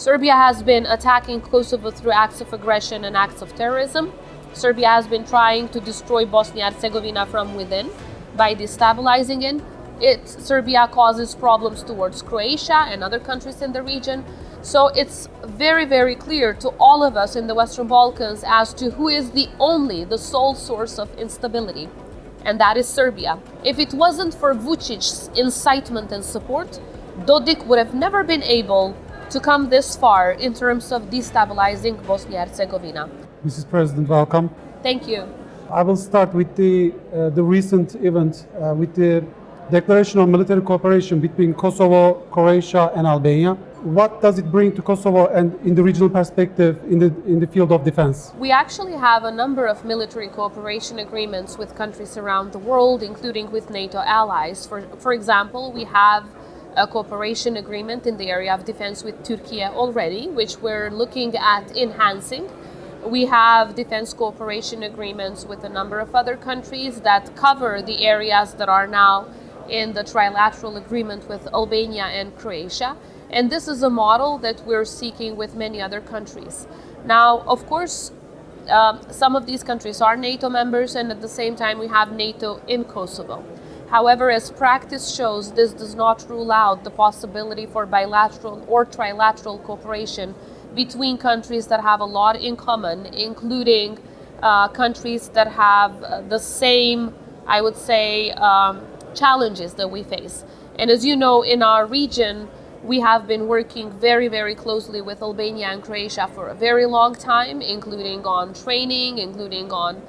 Serbia has been attacking Kosovo through acts of aggression and acts of terrorism. Serbia has been trying to destroy Bosnia and Herzegovina from within by destabilizing it. Serbia causes problems towards Croatia and other countries in the region. So it's very, very clear to all of us in the Western Balkans as to who is the sole source of instability, and that is Serbia. If it wasn't for Vucic's incitement and support, Dodik would have never been able to come this far in terms of destabilizing Bosnia and Herzegovina. Mrs. President, welcome. Thank you. I will start with the recent event with the declaration on military cooperation between Kosovo, Croatia, and Albania. What does it bring to Kosovo and in the regional perspective in the field of defense? We actually have a number of military cooperation agreements with countries around the world, including with NATO allies. For example, we have a cooperation agreement in the area of defense with Turkey already, which we're looking at enhancing. We have defense cooperation agreements with a number of other countries that cover the areas that are now in the trilateral agreement with Albania and Croatia. And this is a model that we're seeking with many other countries. Now, of course, some of these countries are NATO members, and at the same time we have NATO in Kosovo. However, as practice shows, this does not rule out the possibility for bilateral or trilateral cooperation between countries that have a lot in common, including countries that have the same, I would say, challenges that we face. And as you know, in our region, we have been working very, very closely with Albania and Croatia for a very long time, including on training, including on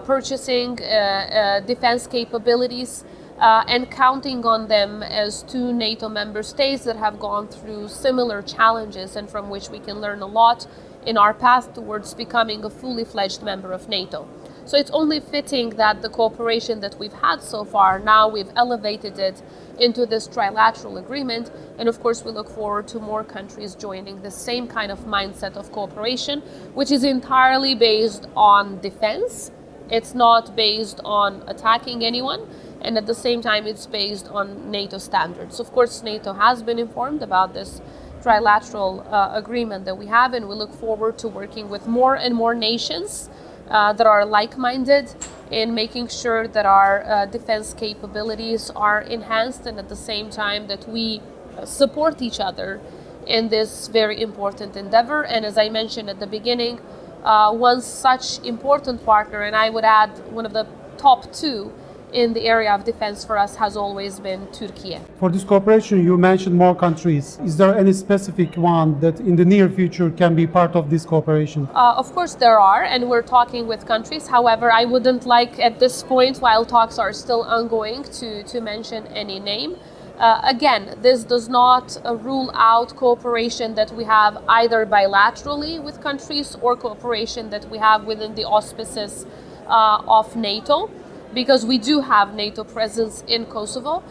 purchasing defense capabilities, and counting on them as two NATO member states that have gone through similar challenges and from which we can learn a lot in our path towards becoming a fully fledged member of NATO. So it's only fitting that the cooperation that we've had so far, now we've elevated it into this trilateral agreement. And of course, we look forward to more countries joining the same kind of mindset of cooperation, which is entirely based on defense. It's not based on attacking anyone. And at the same time, it's based on NATO standards. Of course, NATO has been informed about this trilateral agreement that we have, and we look forward to working with more and more nations that are like-minded in making sure that our defense capabilities are enhanced, and at the same time that we support each other in this very important endeavor. And as I mentioned at the beginning, one such important partner, and I would add one of the top two in the area of defense for us, has always been Turkey. For this cooperation, you mentioned more countries. Is there any specific one that in the near future can be part of this cooperation? Of course there are, and we're talking with countries. However, I wouldn't like at this point, while talks are still ongoing, to mention any name. Again, this does not rule out cooperation that we have either bilaterally with countries or cooperation that we have within the auspices of NATO, because we do have NATO presence in Kosovo.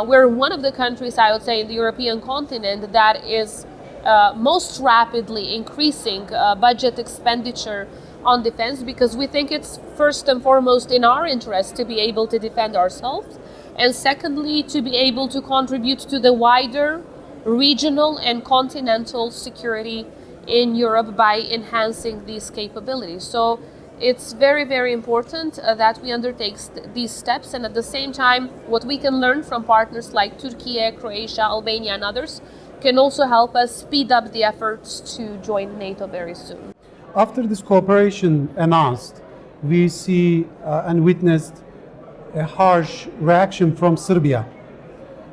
We're one of the countries, I would say, in the European continent that is most rapidly increasing budget expenditure on defense, because we think it's first and foremost in our interest to be able to defend ourselves, and secondly, to be able to contribute to the wider regional and continental security in Europe by enhancing these capabilities. So it's very, very important that we undertake these steps, and at the same time, what we can learn from partners like Turkey, Croatia, Albania, and others can also help us speed up the efforts to join NATO very soon. After this cooperation announced, we see and witnessed a harsh reaction from Serbia.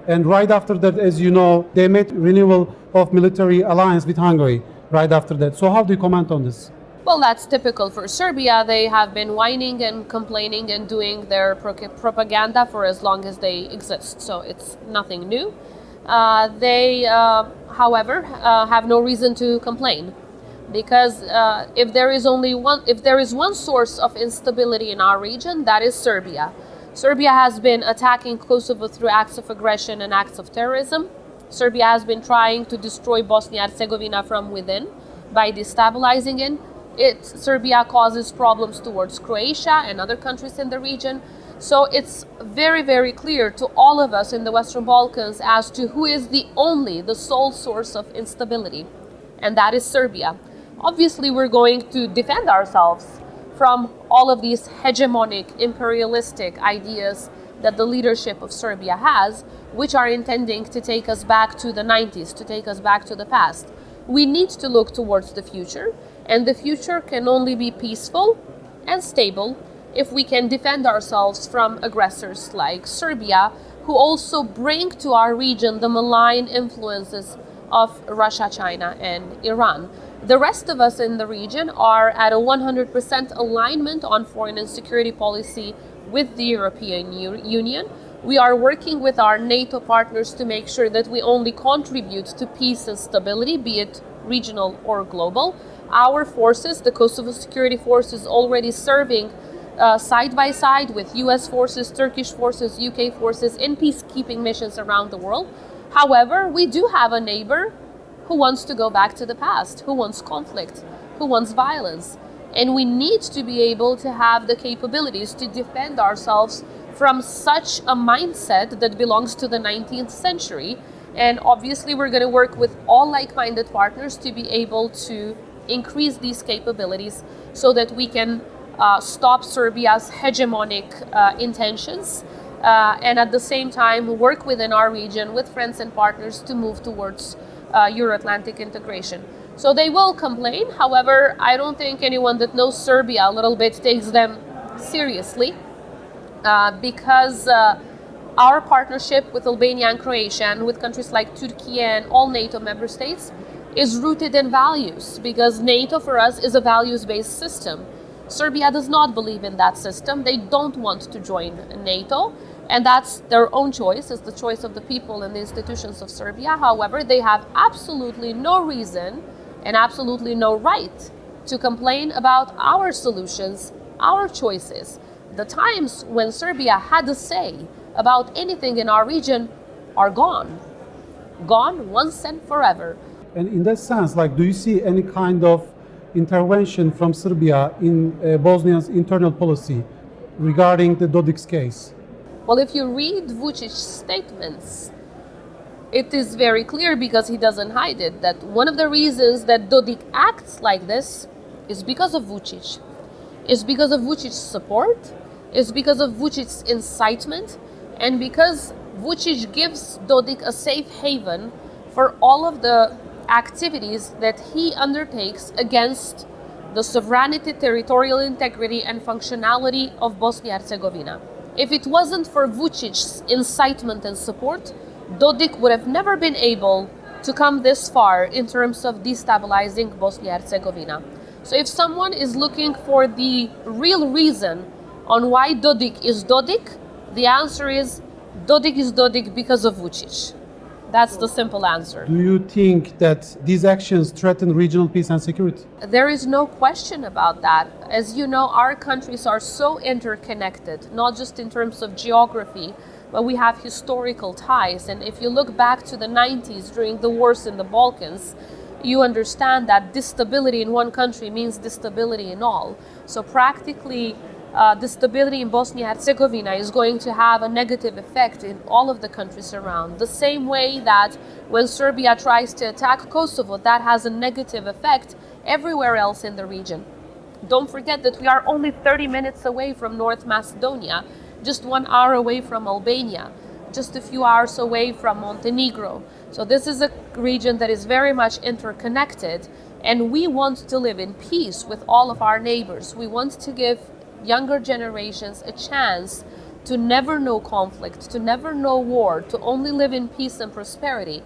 And right after that, as you know, they made renewal of military alliance with Hungary right after that. So how do you comment on this? Well, that's typical for Serbia. They have been whining and complaining and doing their propaganda for as long as they exist. So it's nothing new. They, however, have no reason to complain, because if there is one source of instability in our region, that is Serbia. Serbia has been attacking Kosovo through acts of aggression and acts of terrorism. Serbia has been trying to destroy Bosnia and Herzegovina from within by destabilizing it. Serbia causes problems towards Croatia and other countries in the region. So it's very, very clear to all of us in the Western Balkans as to who is the sole source of instability. and that is Serbia. Obviously, we're going to defend ourselves from all of these hegemonic, imperialistic ideas that the leadership of Serbia has, which are intending to take us back to the 90s, to take us back to the past. We need to look towards the future, and the future can only be peaceful and stable if we can defend ourselves from aggressors like Serbia, who also bring to our region the malign influences of Russia, China, and Iran. The rest of us in the region are at a 100% alignment on foreign and security policy with the European Union. We are working with our NATO partners to make sure that we only contribute to peace and stability, be it regional or global. Our forces, the Kosovo security forces, already serving side by side with US forces, Turkish forces, UK forces in peacekeeping missions around the world. However, we do have a neighbor who wants to go back to the past, who wants conflict, who wants violence. And we need to be able to have the capabilities to defend ourselves from such a mindset that belongs to the 19th century. And obviously, we're going to work with all like-minded partners to be able to increase these capabilities so that we can stop Serbia's hegemonic intentions and at the same time work within our region with friends and partners to move towards Euro-Atlantic integration. So they will complain. However, I don't think anyone that knows Serbia a little bit takes them seriously because our partnership with Albania and Croatia and with countries like Turkey and all NATO member states is rooted in values, because NATO for us is a values-based system. Serbia does not believe in that system. They don't want to join NATO, and that's their own choice. It's the choice of the people and the institutions of Serbia. However, they have absolutely no reason and absolutely no right to complain about our solutions, our choices. The times when Serbia had a say about anything in our region are gone. Gone once and forever. And in that sense, do you see any kind of intervention from Serbia in Bosnia's internal policy regarding the Dodik's case? Well, if you read Vučić's statements, it is very clear, because he doesn't hide it, that one of the reasons that Dodik acts like this is because of Vučić. It's because of Vučić's support, it's because of Vučić's incitement, and because Vučić gives Dodik a safe haven for all of the activities that he undertakes against the sovereignty, territorial integrity, and functionality of Bosnia and Herzegovina. If it wasn't for Vučić's incitement and support, Dodik would have never been able to come this far in terms of destabilizing Bosnia and Herzegovina. So if someone is looking for the real reason on why Dodik is Dodik, the answer is Dodik because of Vučić. That's the simple answer. Do you think that these actions threaten regional peace and security? There is no question about that. As you know, our countries are so interconnected, not just in terms of geography, but we have historical ties. And if you look back to the 90s during the wars in the Balkans, you understand that instability in one country means instability in all. So practically, the stability in Bosnia and Herzegovina is going to have a negative effect in all of the countries around. The same way that when Serbia tries to attack Kosovo, that has a negative effect everywhere else in the region. Don't forget that we are only 30 minutes away from North Macedonia, just 1 hour away from Albania, just a few hours away from Montenegro. So this is a region that is very much interconnected, and we want to live in peace with all of our neighbors. We want to give younger generations a chance to never know conflict, to never know war, to only live in peace and prosperity.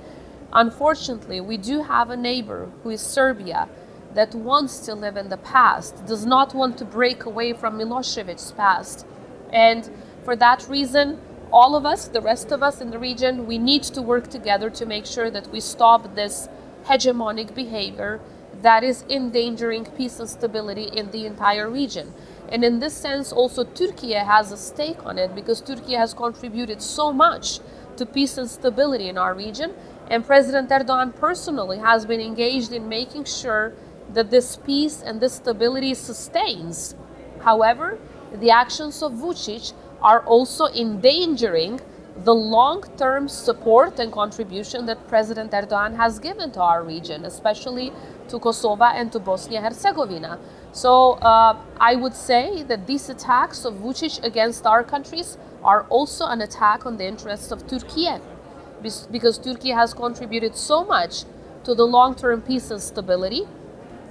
Unfortunately, we do have a neighbor who is Serbia that wants to live in the past, does not want to break away from Milosevic's past. And for that reason, all of us, the rest of us in the region, we need to work together to make sure that we stop this hegemonic behavior that is endangering peace and stability in the entire region. And in this sense, also Turkey has a stake on it, because Turkey has contributed so much to peace and stability in our region. And President Erdogan personally has been engaged in making sure that this peace and this stability sustains. However, the actions of Vučić are also endangering the long-term support and contribution that President Erdogan has given to our region, especially to Kosovo and to Bosnia and Herzegovina. So I would say that these attacks of Vučić against our countries are also an attack on the interests of Turkey, because Turkey has contributed so much to the long-term peace and stability.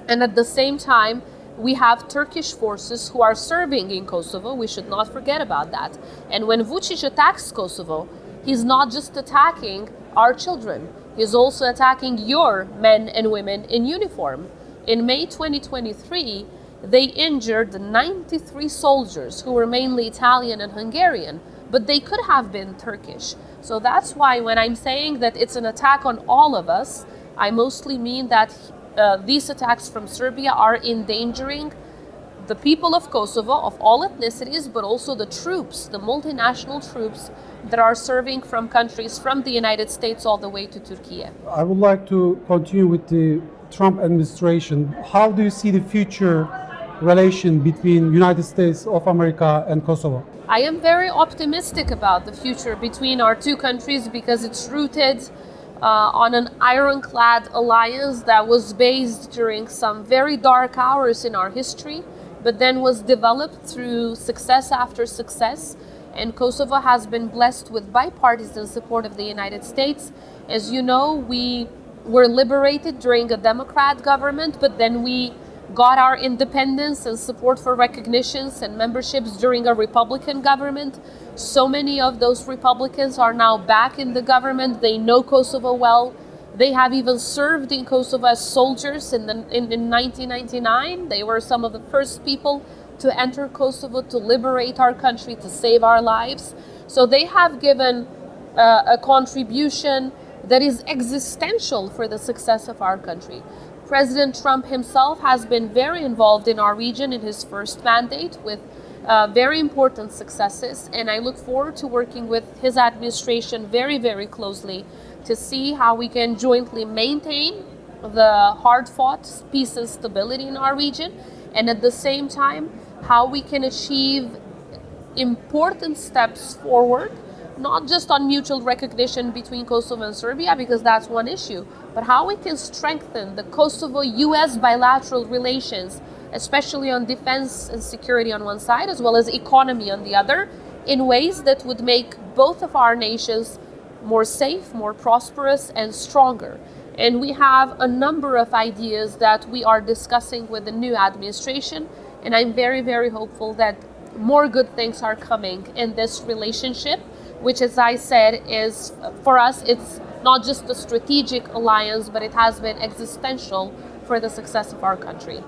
And at the same time, we have Turkish forces who are serving in Kosovo. We should not forget about that. And when Vučić attacks Kosovo, he's not just attacking our children. He's also attacking your men and women in uniform. In May 2023, they injured 93 soldiers who were mainly Italian and Hungarian, but they could have been Turkish. So that's why when I'm saying that it's an attack on all of us, I mostly mean that these attacks from Serbia are endangering the people of Kosovo, of all ethnicities, but also the troops, the multinational troops that are serving from countries from the United States all the way to Turkey. I would like to continue with the Trump administration. How do you see the future relation between United States of America and Kosovo? I am very optimistic about the future between our two countries because it's rooted on an ironclad alliance that was based during some very dark hours in our history, but then was developed through success after success. And Kosovo has been blessed with bipartisan support of the United States. As you know, we were liberated during a Democrat government, but then we got our independence and support for recognitions and memberships during a Republican government. So many of those Republicans are now back in the government. They know Kosovo well. They have even served in Kosovo as soldiers in 1999. They were some of the first people to enter Kosovo, to liberate our country, to save our lives. So they have given a contribution that is existential for the success of our country. President Trump himself has been very involved in our region in his first mandate with very important successes, and I look forward to working with his administration very, very closely to see how we can jointly maintain the hard-fought peace and stability in our region, and at the same time, how we can achieve important steps forward, not just on mutual recognition between Kosovo and Serbia, because that's one issue, but how we can strengthen the Kosovo-US bilateral relations, especially on defense and security on one side, as well as economy on the other, in ways that would make both of our nations more safe, more prosperous, and stronger. And we have a number of ideas that we are discussing with the new administration, and I'm very, very hopeful that more good things are coming in this relationship, which, as I said, is, for us, it's not just a strategic alliance, but it has been existential for the success of our country.